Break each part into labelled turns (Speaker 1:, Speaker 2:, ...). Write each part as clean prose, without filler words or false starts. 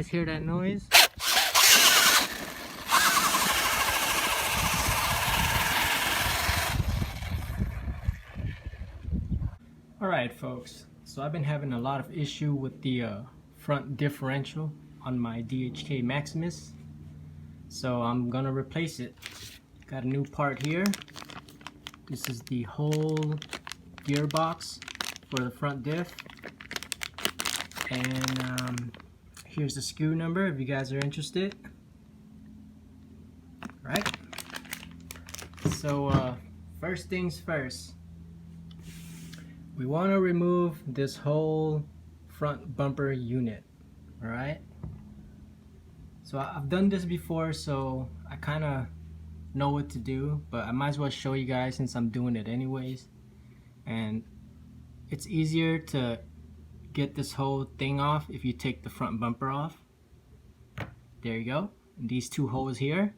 Speaker 1: guys hear that noise? Alright folks, so I've been having a lot of issue with the front differential on my DHK Maximus. So I'm gonna replace it. Got a new part here. This is the whole gearbox for the front diff. And here's the SKU number if you guys are interested. Right? So first things first. We want to remove this whole front bumper unit. Alright? So I've done this before, so I kind of know what to do, but I might as well show you guys since I'm doing it anyways. And it's easier to get this whole thing off if you take the front bumper off. There you go. And these two holes here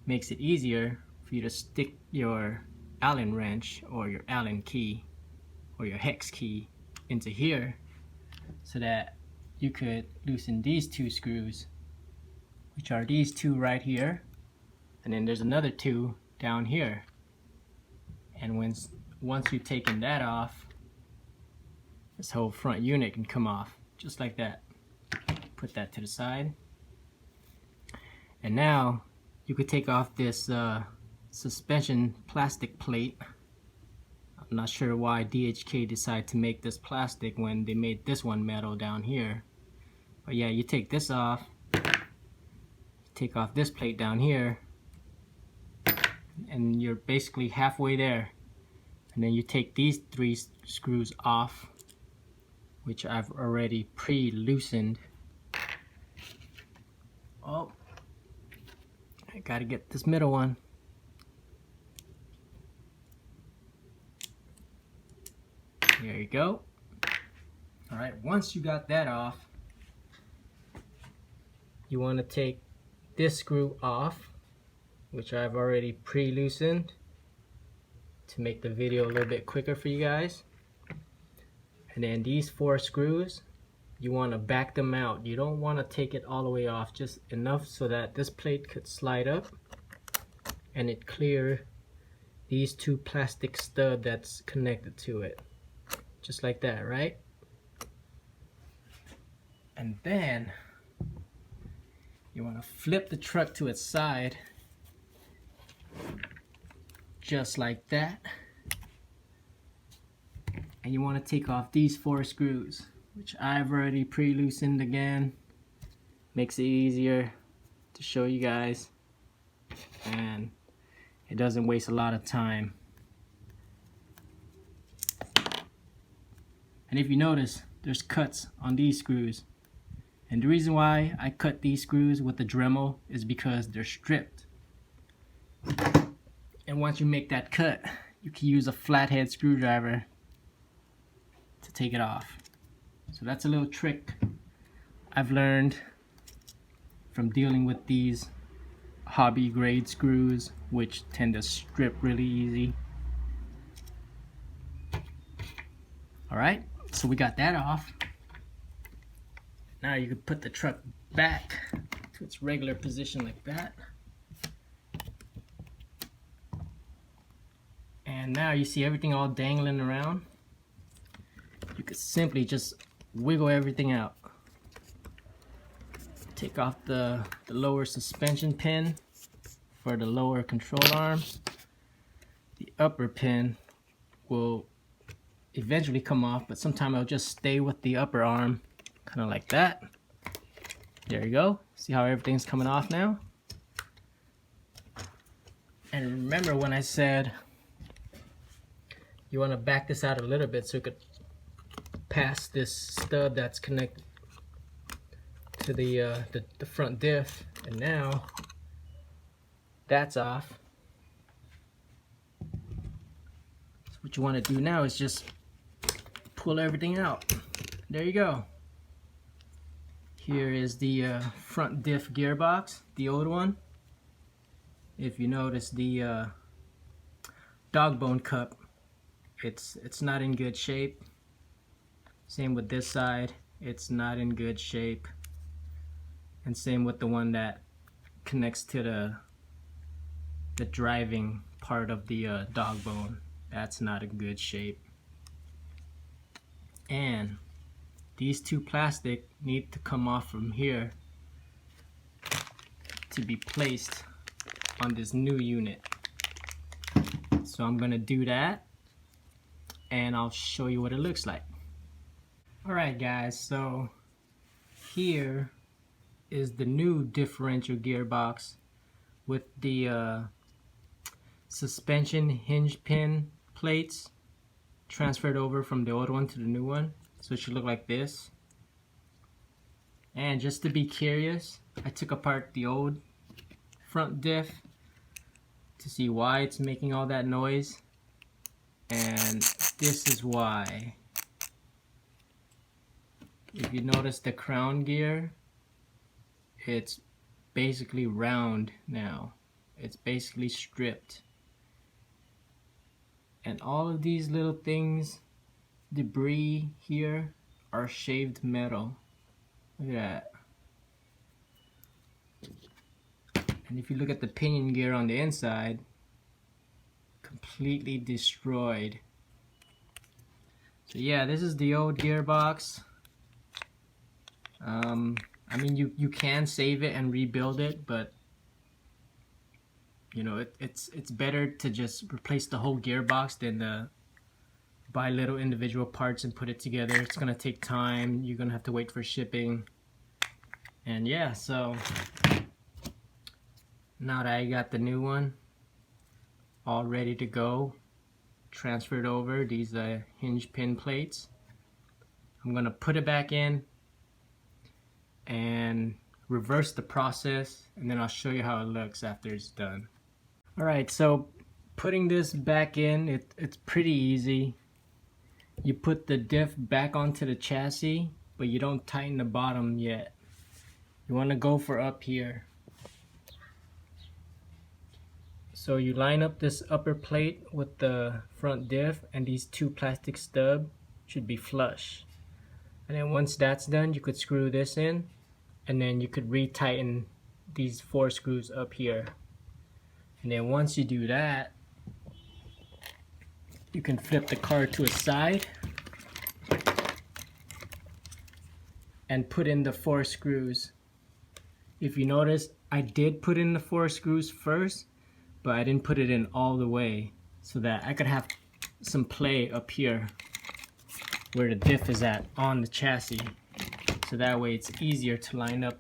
Speaker 1: makes it easier for you to stick your Allen wrench or your Allen key or your hex key into here so that you could loosen these two screws, which are these two right here, and then there's another two down here. And once you've taken that off, this whole front unit can come off just like that. Put that to the side, and now you could take off this suspension plastic plate. I'm not sure why DHK decided to make this plastic when they made this one metal down here. But yeah, you take this off, take off this plate down here, and you're basically halfway there. And then you take these three screws off, which I've already pre-loosened. Oh, I gotta get this middle one. There you go. Alright, once you got that off, you want to take this screw off, which I've already pre-loosened to make the video a little bit quicker for you guys. And then these four screws, you want to back them out. You don't want to take it all the way off, just enough so that this plate could slide up and it clear these two plastic studs that's connected to it. Just like that, right? And then you want to flip the truck to its side, just like that. And you want to take off these four screws, which I've already pre-loosened again. Makes it easier to show you guys, and it doesn't waste a lot of time. And if you notice, there's cuts on these screws. And the reason why I cut these screws with the Dremel is because they're stripped. And once you make that cut, you can use a flathead screwdriver to take it off. So that's a little trick I've learned from dealing with these hobby grade screws, which tend to strip really easy. Alright, so we got that off. Now you can put the truck back to its regular position like that. And now you see everything all dangling around. You could simply just wiggle everything out. Take off the lower suspension pin for the lower control arm. The upper pin will eventually come off, but sometimes it'll just stay with the upper arm, kind of like that. There you go. See how everything's coming off now? And remember when I said you want to back this out a little bit so you could pass this stud that's connected to the front diff. And now that's off. So what you want to do now is just pull everything out. There you go. Here is the front diff gearbox, the old one. If you notice, the dog bone cup, it's not in good shape. Same with this side, it's not in good shape. and same with the one that connects to the driving part of the dog bone. That's not a good shape. And these two plastic need to come off from here to be placed on this new unit. So I'm gonna do that and I'll show you what it looks like. Alright guys, so here is the new differential gearbox with the suspension hinge pin plates transferred over from the old one to the new one. So it should look like this. And just to be curious, I took apart the old front diff to see why it's making all that noise, and this is why. If you notice the crown gear, it's basically round now. It's basically stripped. And all of these little things, debris here, are shaved metal. Look at that. And if you look at the pinion gear on the inside, completely destroyed. So yeah, this is the old gearbox. I mean, you can save it and rebuild it, but you know, it's better to just replace the whole gearbox than buy little individual parts and put it together. It's gonna take time. You're gonna have to wait for shipping. And yeah, so now that I got the new one all ready to go, transferred over these hinge pin plates, I'm gonna put it back in and reverse the process, and then I'll show you how it looks after it's done. Alright, so putting this back in, it's pretty easy. You put the diff back onto the chassis, but you don't tighten the bottom yet. You want to go for up here. So you line up this upper plate with the front diff, and these two plastic stubs should be flush. And then once that's done, you could screw this in, and then you could retighten these 4 screws up here. And then once you do that, you can flip the car to a side and put in the 4 screws. If you notice, I did put in the 4 screws first, but I didn't put it in all the way so that I could have some play up here where the diff is at on the chassis. So that way it's easier to line up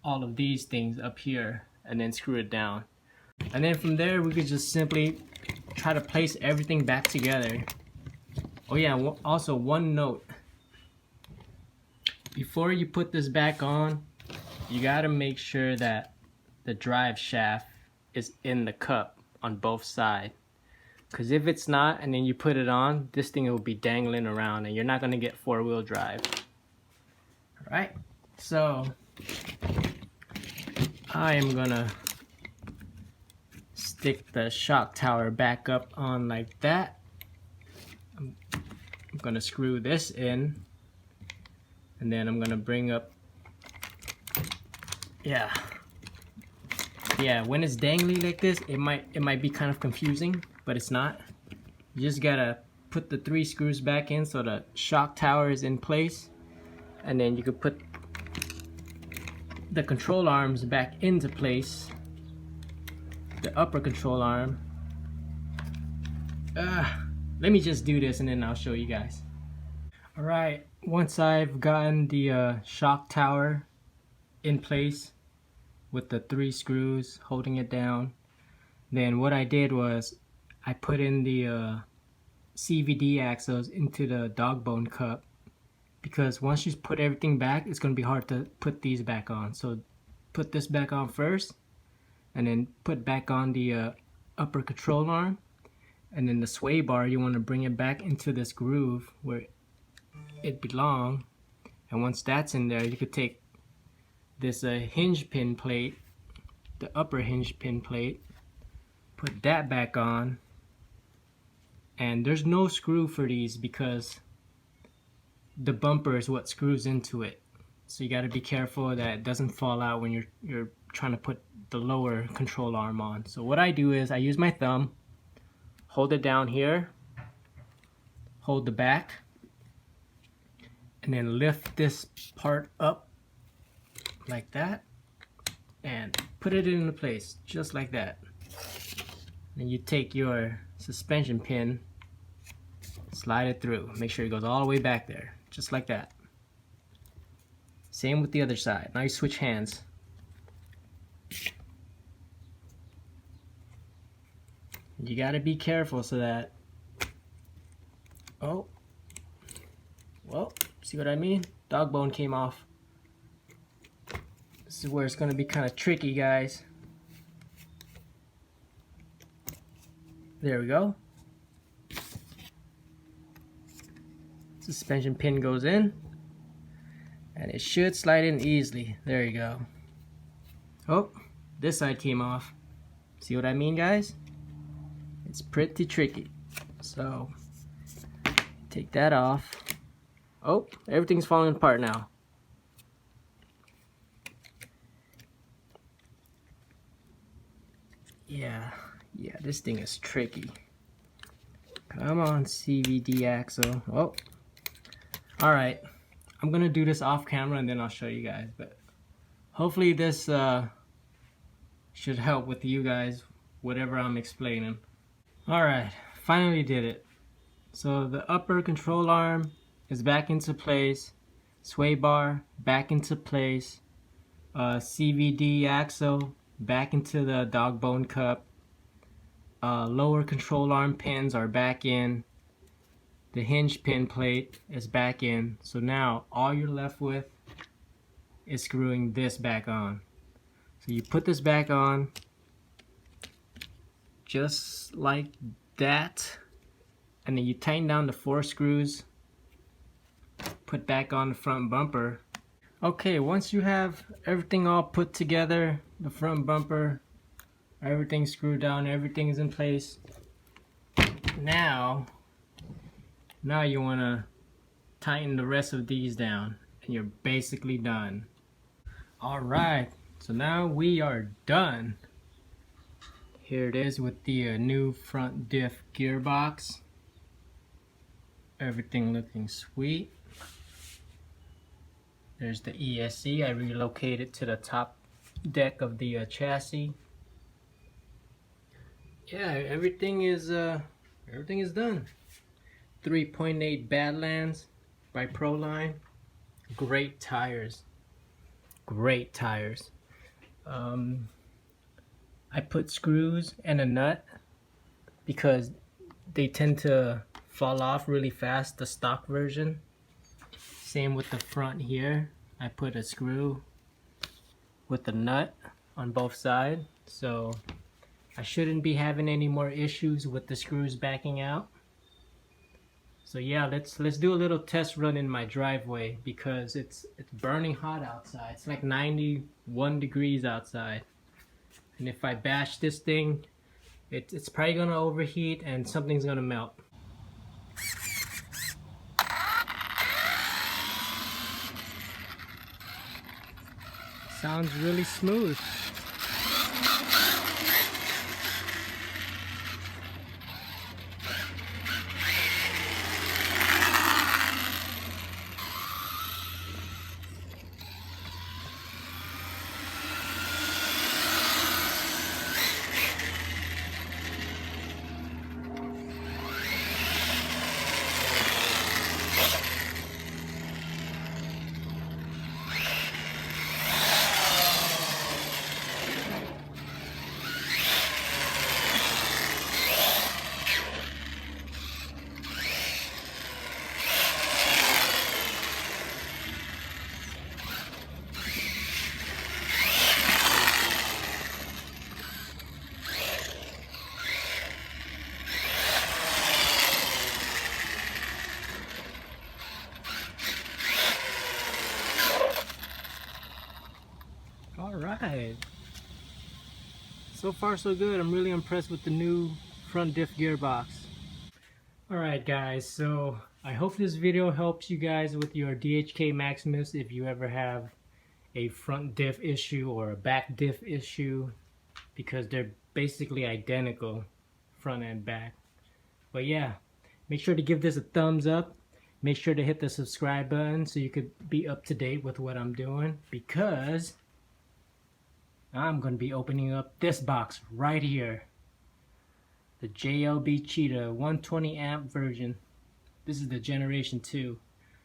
Speaker 1: all of these things up here and then screw it down. And then from there we could just simply try to place everything back together. Oh yeah, also one note. Before you put this back on, you gotta make sure that the drive shaft is in the cup on both sides. Because if it's not, and then you put it on, this thing will be dangling around and you're not gonna get 4-wheel drive. Alright, so I am gonna stick the shock tower back up on like that. I'm gonna screw this in, and then I'm gonna bring up, yeah, when it's dangly like this, it might be kind of confusing, but it's not. You just gotta put the 3 screws back in so the shock tower is in place, and then you could put the control arms back into place, the upper control arm. Let me just do this and then I'll show you guys. Alright, once I've gotten the shock tower in place with the 3 screws holding it down, then what I did was I put in the CVD axles into the dog bone cup, because once you put everything back, it's going to be hard to put these back on. So put this back on first, and then put back on the upper control arm, and then the sway bar, you want to bring it back into this groove where it belongs. And once that's in there, you could take this hinge pin plate, the upper hinge pin plate, put that back on. And there's no screw for these because the bumper is what screws into it. So you got to be careful that it doesn't fall out when you're trying to put the lower control arm on. So what I do is I use my thumb, hold it down here, hold the back, and then lift this part up like that and put it into place just like that. Then you take your suspension pin, slide it through, make sure it goes all the way back there, just like that. Same with the other side. Now you switch hands. You gotta be careful so that, oh, well, see what I mean? Dog bone came off. This is where it's gonna be kind of tricky, guys. There we go. Suspension pin goes in, and it should slide in easily. There you go. Oh, this side came off. See what I mean, guys? It's pretty tricky. So, take that off. Oh, everything's falling apart now. Yeah, this thing is tricky. Come on, CVD axle. Oh, all right. I'm gonna do this off camera and then I'll show you guys. But hopefully this should help with you guys, whatever I'm explaining. All right, finally did it. So the upper control arm is back into place. Sway bar back into place. CVD axle back into the dog bone cup. Lower control arm pins are back in. The hinge pin plate is back in. So now all you're left with is screwing this back on. So you put this back on just like that, and then you tighten down the 4 screws, put back on the front bumper. Okay, once you have everything all put together, the front bumper, everything screwed down, everything is in place, now you want to tighten the rest of these down and you're basically done. Alright, so now we are done. Here it is with the new front diff gearbox. Everything looking sweet. There's the ESC. I relocated to the top deck of the chassis. Yeah, everything is done. 3.8 Badlands by Proline. Great tires. Great tires. I put screws and a nut because they tend to fall off really fast, the stock version. Same with the front here. I put a screw with a nut on both sides, so I shouldn't be having any more issues with the screws backing out. So yeah, let's do a little test run in my driveway because it's burning hot outside. It's like 91 degrees outside. And if I bash this thing, it's probably gonna overheat and something's gonna melt. Sounds really smooth. Alright, so far so good. I'm really impressed with the new front diff gearbox. Alright guys, so I hope this video helps you guys with your DHK Maximus if you ever have a front diff issue or a back diff issue, because they're basically identical, front and back. But yeah, make sure to give this a thumbs up. Make sure to hit the subscribe button so you could be up to date with what I'm doing, because I'm going to be opening up this box right here. The JLB Cheetah 120 amp version. This is the generation 2.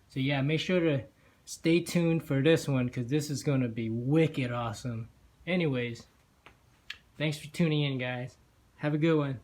Speaker 1: So yeah, make sure to stay tuned for this one, because this is going to be wicked awesome. Anyways, thanks for tuning in, guys. Have a good one.